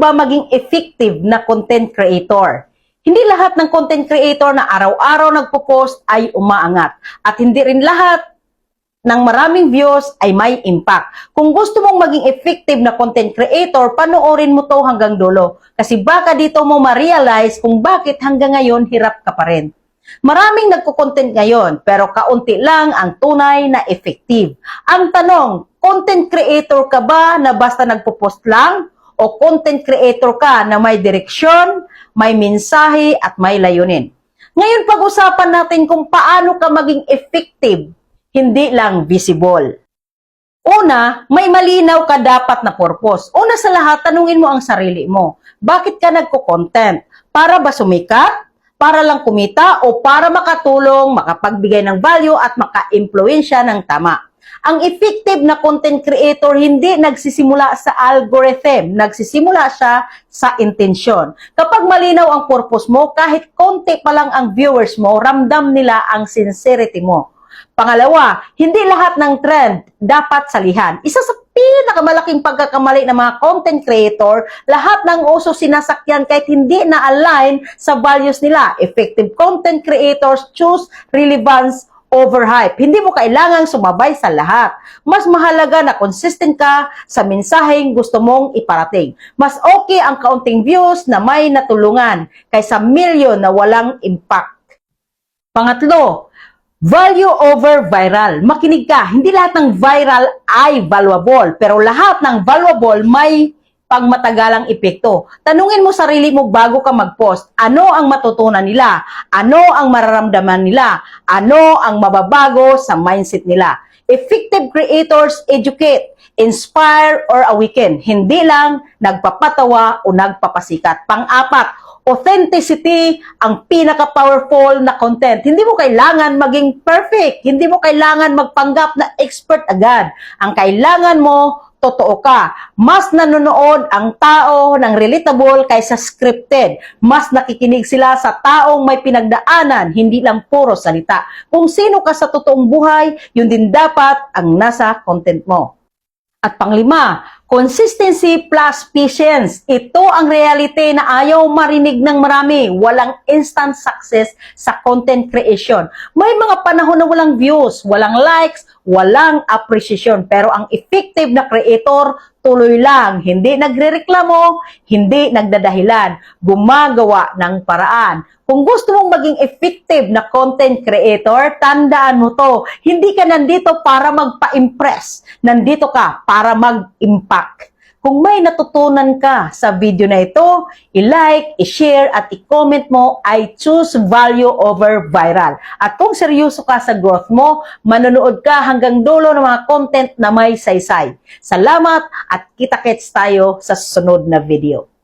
ba maging effective na content creator? Hindi lahat ng content creator na araw-araw nagpo-post ay umaangat. At hindi rin lahat ng maraming views ay may impact. Kung gusto mong maging effective na content creator, panoorin mo to hanggang dulo. Kasi baka dito mo ma-realize kung bakit hanggang ngayon hirap ka pa rin. Maraming nagko-content ngayon, pero kaunti lang ang tunay na effective. Ang tanong, content creator ka ba na basta nagpo-post lang? O content creator ka na may direksyon, may mensahe at may layunin? Ngayon pag-usapan natin kung paano ka maging effective, hindi lang visible. Una, may malinaw ka dapat na purpose. Una sa lahat, tanungin mo ang sarili mo. Bakit ka nagko-content? Para ba sumikat? Para lang kumita? O para makatulong, makapagbigay ng value at maka-impluwensya ng tama? Ang effective na content creator hindi nagsisimula sa algorithm, nagsisimula siya sa intensyon. Kapag malinaw ang purpose mo, kahit konti pa lang ang viewers mo, ramdam nila ang sincerity mo. Pangalawa, hindi lahat ng trend dapat salihan. Isa sa pinakamalaking pagkakamali ng mga content creator, lahat ng uso sinasakyan kahit hindi na-align sa values nila. Effective content creators choose relevance over hype. Hindi mo kailangang sumabay sa lahat. Mas mahalaga na consistent ka sa mensaheng gusto mong iparating. Mas okay ang kaunting views na may natulungan kaysa milyon na walang impact. Pangatlo, value over viral. Makinig ka, hindi lahat ng viral ay valuable, pero lahat ng valuable may pangmatagalang epekto. Tanungin mo sarili mo bago ka mag-post, ano ang matutunan nila? Ano ang mararamdaman nila? Ano ang mababago sa mindset nila? Effective creators educate, inspire, or awaken. Hindi lang nagpapatawa o nagpapasikat. Pang-apat, authenticity ang pinaka-powerful na content. Hindi mo kailangan maging perfect. Hindi mo kailangan magpanggap na expert agad. Ang kailangan mo, totoo ka. Mas nanonood ang tao ng relatable kaysa scripted. Mas nakikinig sila sa taong may pinagdaanan, hindi lang puro salita. Kung sino ka sa totoong buhay, yun din dapat ang nasa content mo. At panglima, consistency plus patience. Ito ang reality na ayaw marinig ng marami. Walang instant success sa content creation. May mga panahon na walang views, walang likes, walang appreciation. Pero ang effective na creator, tuloy lang. Hindi nagrereklamo, hindi nagdadahilan. Gumagawa ng paraan. Kung gusto mong maging effective na content creator, tandaan mo to. Hindi ka nandito para magpa-impress. Nandito ka para mag-impact. Kung may natutunan ka sa video na ito, i-like, i-share, at i-comment mo, I choose value over viral. At kung seryoso ka sa growth mo, manonood ka hanggang dulo ng mga content na may saysay. Salamat at kita-kits tayo sa susunod na video.